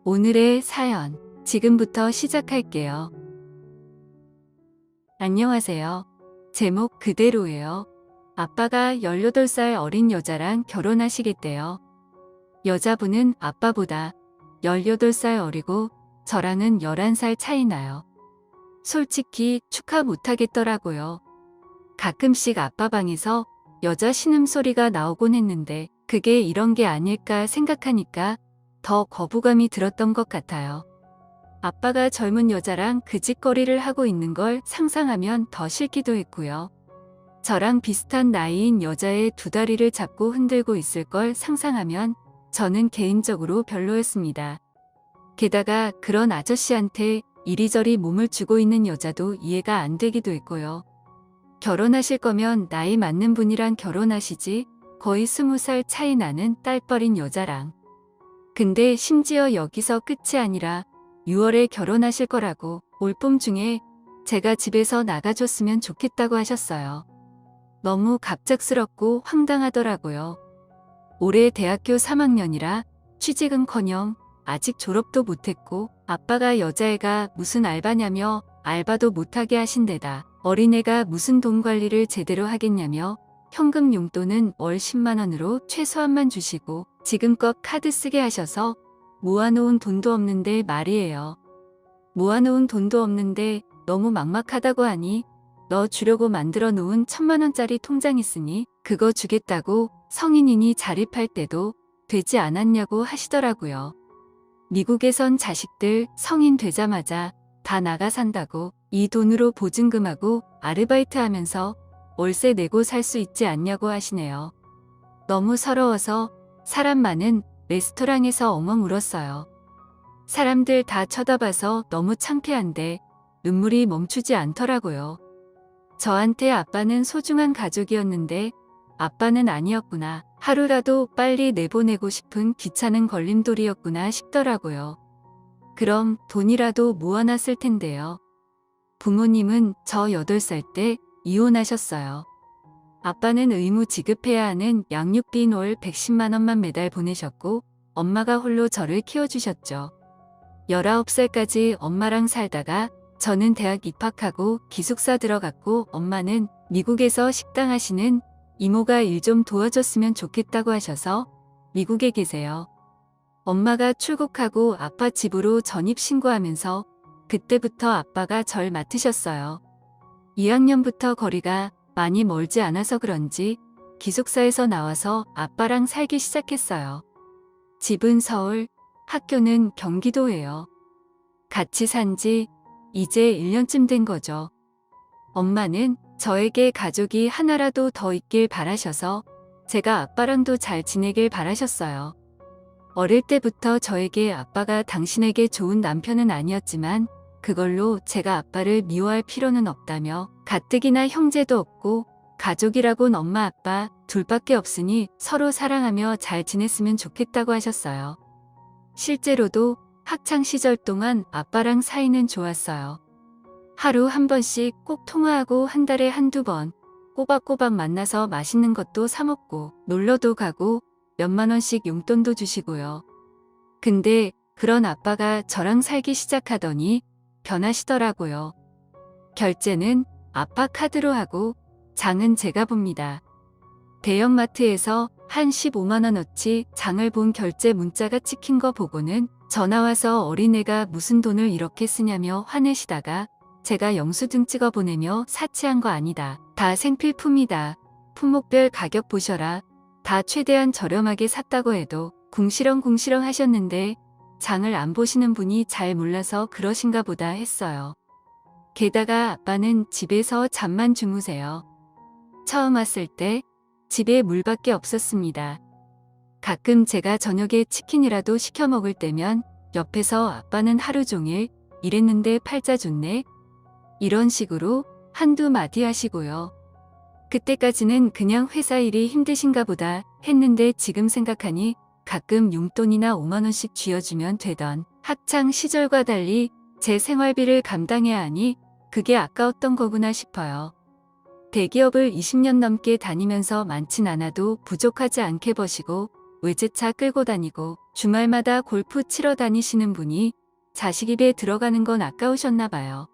오늘의 사연, 지금부터 시작할게요. 안녕하세요. 제목 그대로예요. 아빠가 18살 어린 여자랑 결혼하시겠대요. 여자분은 아빠보다 18살 어리고 저랑은 11살 차이 나요. 솔직히 축하 못하겠더라고요. 가끔씩 아빠 방에서 여자 신음소리가 나오곤 했는데 그게 이런 게 아닐까 생각하니까 더 거부감이 들었던 것 같아요. 아빠가 젊은 여자랑 그 짓거리를 하고 있는 걸 상상하면 더 싫기도 했고요. 저랑 비슷한 나이인 여자의 두 다리를 잡고 흔들고 있을 걸 상상하면 저는 개인적으로 별로였습니다. 게다가 그런 아저씨한테 이리저리 몸을 주고 있는 여자도 이해가 안 되기도 했고요. 결혼하실 거면 나이 맞는 분이랑 결혼하시지, 거의 20살 차이 나는 딸뻘인 여자랑. 근데 심지어 여기서 끝이 아니라 6월에 결혼하실 거라고 올봄 중에 제가 집에서 나가줬으면 좋겠다고 하셨어요. 너무 갑작스럽고 황당하더라고요. 올해 대학교 3학년이라 취직은커녕 아직 졸업도 못했고 아빠가 여자애가 무슨 알바냐며 알바도 못하게 하신 데다 어린애가 무슨 돈 관리를 제대로 하겠냐며 현금 용돈은 월 10만 원으로 최소한만 주시고 지금껏 카드 쓰게 하셔서 모아놓은 돈도 없는데 말이에요. 모아놓은 돈도 없는데 너무 막막하다고 하니 너 주려고 만들어 놓은 1,000만 원짜리 통장 있으니 그거 주겠다고 성인이니 자립할 때도 되지 않았냐고 하시더라고요. 미국에선 자식들 성인 되자마자 다 나가 산다고 이 돈으로 보증금하고 아르바이트 하면서 월세 내고 살 수 있지 않냐고 하시네요. 너무 서러워서 사람 많은 레스토랑에서 엉엉 울었어요. 사람들 다 쳐다봐서 너무 창피한데 눈물이 멈추지 않더라고요. 저한테 아빠는 소중한 가족이었는데 아빠는 아니었구나. 하루라도 빨리 내보내고 싶은 귀찮은 걸림돌이었구나 싶더라고요. 그럼 돈이라도 모아놨을 텐데요. 부모님은 저 8살 때 이혼하셨어요. 아빠는 의무 지급해야 하는 양육비인 월 110만 원만 매달 보내셨고 엄마가 홀로 저를 키워주셨죠. 19살까지 엄마랑 살다가 저는 대학 입학하고 기숙사 들어갔고 엄마는 미국에서 식당 하시는 이모가 일 좀 도와줬으면 좋겠다고 하셔서 미국에 계세요. 엄마가 출국하고 아빠 집으로 전입신고하면서 그때부터 아빠가 절 맡으셨어요. 2학년부터 거리가 많이 멀지 않아서 그런지 기숙사에서 나와서 아빠랑 살기 시작했어요. 집은 서울, 학교는 경기도예요. 같이 산 지 이제 1년쯤 된 거죠. 엄마는 저에게 가족이 하나라도 더 있길 바라셔서 제가 아빠랑도 잘 지내길 바라셨어요. 어릴 때부터 저에게 아빠가 당신에게 좋은 남편은 아니었지만 그걸로 제가 아빠를 미워할 필요는 없다며 가뜩이나 형제도 없고 가족이라곤 엄마 아빠 둘밖에 없으니 서로 사랑하며 잘 지냈으면 좋겠다고 하셨어요. 실제로도 학창 시절 동안 아빠랑 사이는 좋았어요. 하루 한 번씩 꼭 통화하고 한 달에 한두 번 꼬박꼬박 만나서 맛있는 것도 사 먹고 놀러도 가고 몇만 원씩 용돈도 주시고요. 근데 그런 아빠가 저랑 살기 시작하더니 변하시더라고요. 결제는 아빠 카드로 하고 장은 제가 봅니다. 대형마트에서 한 15만 원어치 장을 본 결제 문자가 찍힌 거 보고는 전화와서 어린애가 무슨 돈을 이렇게 쓰냐며 화내시다가 제가 영수증 찍어 보내며 사치한 거 아니다. 다 생필품이다. 품목별 가격 보셔라. 다 최대한 저렴하게 샀다고 해도 궁시렁궁시렁 하셨는데 장을 안 보시는 분이 잘 몰라서 그러신가 보다 했어요. 게다가 아빠는 집에서 잠만 주무세요. 처음 왔을 때 집에 물밖에 없었습니다. 가끔 제가 저녁에 치킨이라도 시켜 먹을 때면 옆에서 아빠는 하루 종일 이랬는데 팔자 좋네? 이런 식으로 한두 마디 하시고요. 그때까지는 그냥 회사 일이 힘드신가 보다 했는데 지금 생각하니 가끔 용돈이나 5만 원씩 쥐어주면 되던 학창 시절과 달리 제 생활비를 감당해야 하니 그게 아까웠던 거구나 싶어요. 대기업을 20년 넘게 다니면서 많진 않아도 부족하지 않게 버시고 외제차 끌고 다니고 주말마다 골프 치러 다니시는 분이 자식 입에 들어가는 건 아까우셨나 봐요.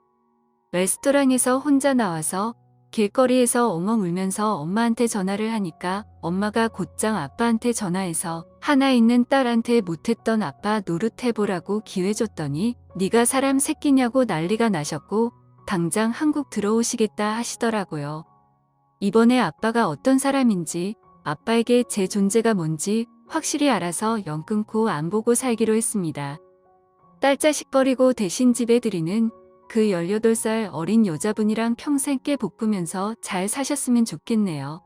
레스토랑에서 혼자 나와서 길거리에서 엉엉 울면서 엄마한테 전화를 하니까 엄마가 곧장 아빠한테 전화해서 하나 있는 딸한테 못했던 아빠 노릇해보라고 기회 줬더니 네가 사람 새끼냐고 난리가 나셨고 당장 한국 들어오시겠다 하시더라고요. 이번에 아빠가 어떤 사람인지 아빠에게 제 존재가 뭔지 확실히 알아서 연 끊고 안 보고 살기로 했습니다. 딸 자식 버리고 대신 집에 들이는 그 18살 어린 여자분이랑 평생 깨 볶으면서 잘 사셨으면 좋겠네요.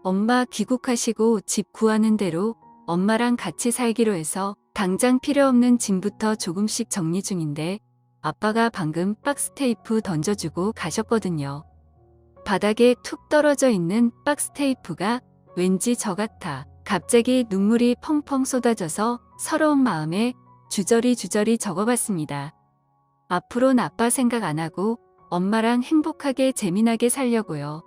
엄마 귀국하시고 집 구하는 대로 엄마랑 같이 살기로 해서 당장 필요 없는 짐부터 조금씩 정리 중인데 아빠가 방금 박스 테이프 던져주고 가셨거든요. 바닥에 툭 떨어져 있는 박스 테이프가 왠지 저 같아 갑자기 눈물이 펑펑 쏟아져서 서러운 마음에 주저리 적어봤습니다. 앞으로는 아빠 생각 안 하고 엄마랑 행복하게 재미나게 살려고요.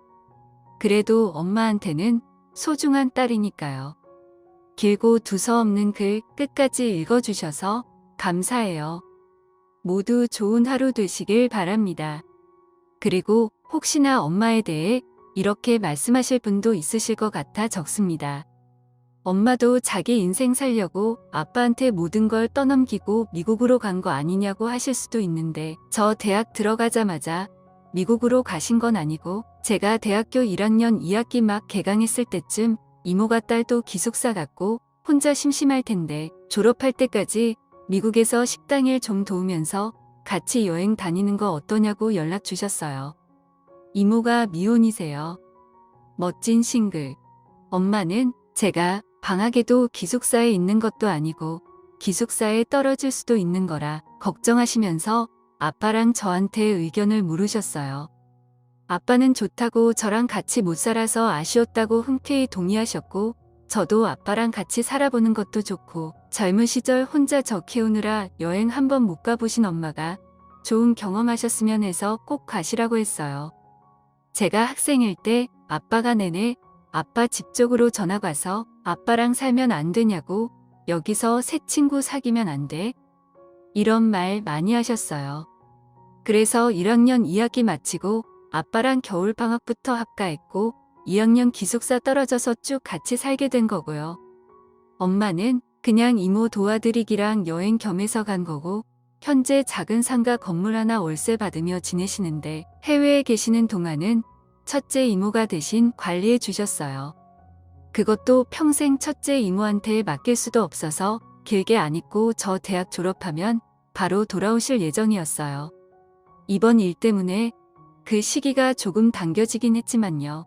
그래도 엄마한테는 소중한 딸이니까요. 길고 두서없는 글 끝까지 읽어주셔서 감사해요. 모두 좋은 하루 되시길 바랍니다. 그리고 혹시나 엄마에 대해 이렇게 말씀하실 분도 있으실 것 같아 적습니다. 엄마도 자기 인생 살려고 아빠한테 모든 걸 떠넘기고 미국으로 간 거 아니냐고 하실 수도 있는데 저 대학 들어가자마자 미국으로 가신 건 아니고 제가 대학교 1학년 2학기 막 개강했을 때쯤 이모가 딸도 기숙사 갔고 혼자 심심할 텐데 졸업할 때까지 미국에서 식당 일 좀 도우면서 같이 여행 다니는 거 어떠냐고 연락 주셨어요. 이모가 미혼이세요. 멋진 싱글. 엄마는 제가 방학에도 기숙사에 있는 것도 아니고 기숙사에 떨어질 수도 있는 거라 걱정하시면서 아빠랑 저한테 의견을 물으셨어요. 아빠는 좋다고 저랑 같이 못 살아서 아쉬웠다고 흔쾌히 동의하셨고 저도 아빠랑 같이 살아보는 것도 좋고 젊은 시절 혼자 저 키우느라 여행 한번 못 가보신 엄마가 좋은 경험하셨으면 해서 꼭 가시라고 했어요. 제가 학생일 때 아빠가 내내 아빠 집 쪽으로 전화 가서 아빠랑 살면 안 되냐고 여기서 새 친구 사귀면 안 돼? 이런 말 많이 하셨어요. 그래서 1학년 2학기 마치고 아빠랑 겨울방학부터 합가했고 2학년 기숙사 떨어져서 쭉 같이 살게 된 거고요. 엄마는 그냥 이모 도와드리기랑 여행 겸해서 간 거고 현재 작은 상가 건물 하나 월세 받으며 지내시는데 해외에 계시는 동안은 첫째 이모가 대신 관리해 주셨어요. 그것도 평생 첫째 이모한테 맡길 수도 없어서 길게 안 있고 저 대학 졸업하면 바로 돌아오실 예정이었어요. 이번 일 때문에 그 시기가 조금 당겨지긴 했지만요.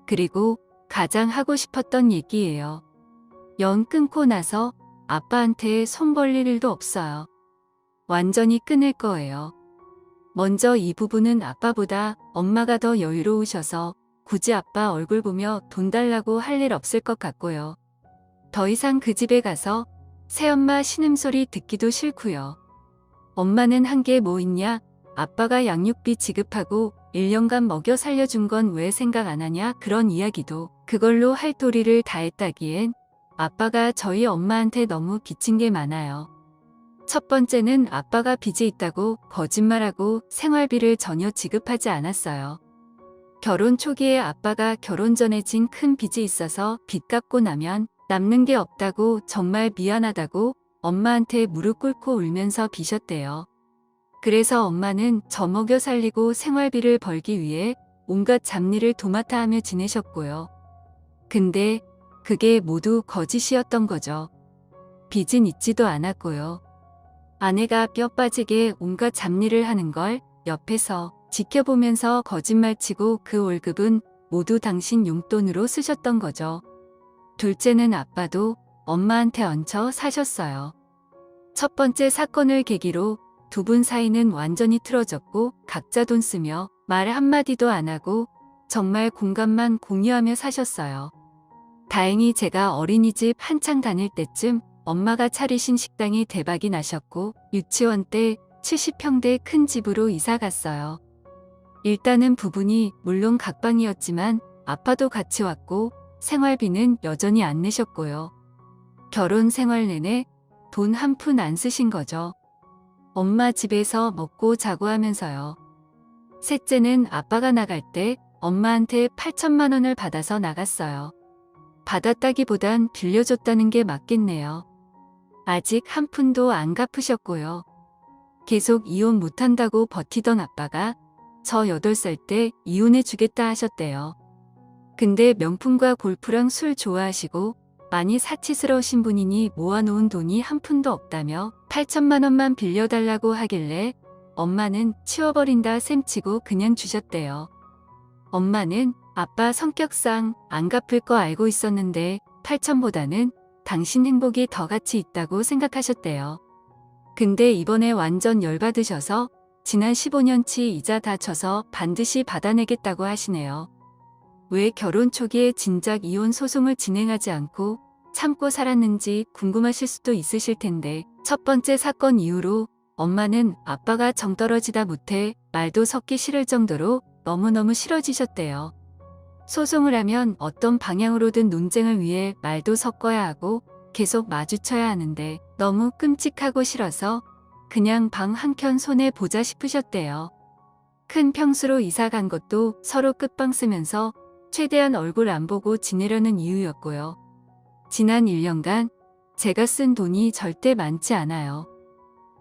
그리고 가장 하고 싶었던 얘기예요. 연 끊고 나서 아빠한테 손 벌릴 일도 없어요. 완전히 끊을 거예요. 먼저 이 부분은 아빠보다 엄마가 더 여유로우셔서 굳이 아빠 얼굴 보며 돈 달라고 할 일 없을 것 같고요. 더 이상 그 집에 가서 새엄마 신음소리 듣기도 싫고요. 엄마는 한 게 뭐 있냐? 아빠가 양육비 지급하고 1년간 먹여 살려준 건 왜 생각 안 하냐? 그런 이야기도 그걸로 할 도리를 다 했다기엔 아빠가 저희 엄마한테 너무 빚진 게 많아요. 첫 번째는 아빠가 빚이 있다고 거짓말하고 생활비를 전혀 지급하지 않았어요. 결혼 초기에 아빠가 결혼 전에 진 큰 빚이 있어서 빚 갚고 나면 남는 게 없다고 정말 미안하다고 엄마한테 무릎 꿇고 울면서 비셨대요. 그래서 엄마는 저 먹여 살리고 생활비를 벌기 위해 온갖 잡일을 도맡아 하며 지내셨고요. 근데 그게 모두 거짓이었던 거죠. 빚은 있지도 않았고요. 아내가 뼈 빠지게 온갖 잡일을 하는 걸 옆에서 지켜보면서 거짓말치고 그 월급은 모두 당신 용돈으로 쓰셨던 거죠. 둘째는 아빠도 엄마한테 얹혀 사셨어요. 첫 번째 사건을 계기로 두 분 사이는 완전히 틀어졌고 각자 돈 쓰며 말 한마디도 안 하고 정말 공간만 공유하며 사셨어요. 다행히 제가 어린이집 한창 다닐 때쯤 엄마가 차리신 식당이 대박이 나셨고 유치원 때 70평대 큰 집으로 이사 갔어요. 일단은 부부니 물론 각방이었지만 아빠도 같이 왔고 생활비는 여전히 안 내셨고요. 결혼 생활 내내 돈 한 푼 안 쓰신 거죠. 엄마 집에서 먹고 자고 하면서요. 셋째는 아빠가 나갈 때 엄마한테 8천만 원을 받아서 나갔어요. 받았다기보단 빌려줬다는 게 맞겠네요. 아직 한 푼도 안 갚으셨고요. 계속 이혼 못한다고 버티던 아빠가 저 8살 때 이혼해 주겠다 하셨대요. 근데 명품과 골프랑 술 좋아하시고 많이 사치스러우신 분이니 모아놓은 돈이 한 푼도 없다며 8천만 원만 빌려달라고 하길래 엄마는 치워버린다 셈치고 그냥 주셨대요. 엄마는 아빠 성격상 안 갚을 거 알고 있었는데 8천보다는 당신 행복이 더 가치 있다고 생각하셨대요. 근데 이번에 완전 열받으셔서 지난 15년치 이자 다 쳐서 반드시 받아내겠다고 하시네요. 왜 결혼 초기에 진작 이혼 소송을 진행하지 않고 참고 살았는지 궁금하실 수도 있으실 텐데 첫 번째 사건 이후로 엄마는 아빠가 정떨어지다 못해 말도 섞기 싫을 정도로 너무너무 싫어지셨대요. 소송을 하면 어떤 방향으로든 논쟁을 위해 말도 섞어야 하고 계속 마주쳐야 하는데 너무 끔찍하고 싫어서 그냥 방 한켠 손에 보자 싶으셨대요. 큰 평수로 이사 간 것도 서로 끝방 쓰면서 최대한 얼굴 안 보고 지내려는 이유였고요. 지난 1년간 제가 쓴 돈이 절대 많지 않아요.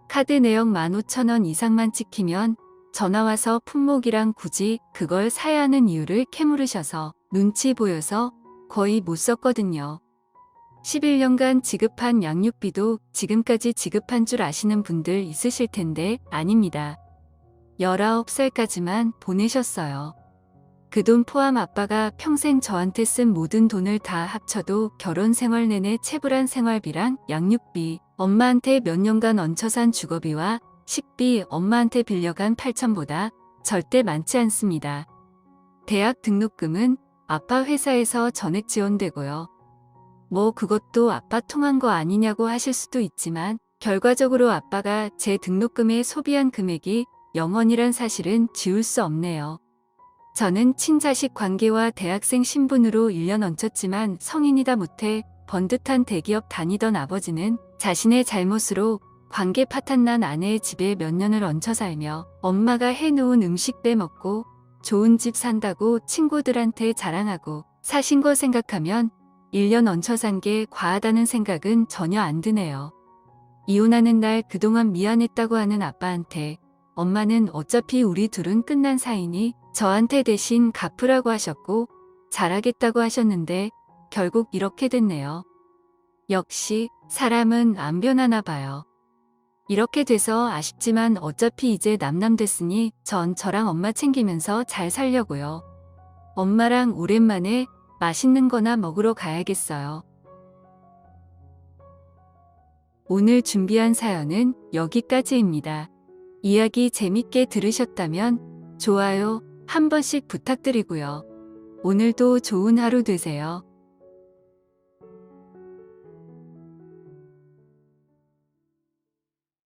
카드 내역 15,000원 이상만 찍히면 전화와서 품목이랑 굳이 그걸 사야 하는 이유를 캐물으셔서 눈치 보여서 거의 못 썼거든요. 11년간 지급한 양육비도 지금까지 지급한 줄 아시는 분들 있으실 텐데 아닙니다. 19살까지만 보내셨어요. 그 돈 포함 아빠가 평생 저한테 쓴 모든 돈을 다 합쳐도 결혼 생활 내내 체불한 생활비랑 양육비, 엄마한테 몇 년간 얹혀 산 주거비와 식비, 엄마한테 빌려간 8천보다 절대 많지 않습니다. 대학 등록금은 아빠 회사에서 전액 지원되고요. 뭐 그것도 아빠 통한 거 아니냐고 하실 수도 있지만 결과적으로 아빠가 제 등록금에 소비한 금액이 0원이란 사실은 지울 수 없네요. 저는 친자식 관계와 대학생 신분으로 1년 얹혔지만 성인이다 못해 번듯한 대기업 다니던 아버지는 자신의 잘못으로 관계 파탄난 아내의 집에 몇 년을 얹혀 살며 엄마가 해놓은 음식 빼먹고 좋은 집 산다고 친구들한테 자랑하고 사신 거 생각하면 1년 얹혀 산 게 과하다는 생각은 전혀 안 드네요. 이혼하는 날 그동안 미안했다고 하는 아빠한테 엄마는 어차피 우리 둘은 끝난 사이니 저한테 대신 갚으라고 하셨고 잘하겠다고 하셨는데 결국 이렇게 됐네요. 역시 사람은 안 변하나 봐요. 이렇게 돼서 아쉽지만 어차피 이제 남남 됐으니 전 저랑 엄마 챙기면서 잘 살려고요. 엄마랑 오랜만에 맛있는 거나 먹으러 가야겠어요. 오늘 준비한 사연은 여기까지입니다. 이야기 재밌게 들으셨다면 좋아요 한 번씩 부탁드리고요. 오늘도 좋은 하루 되세요.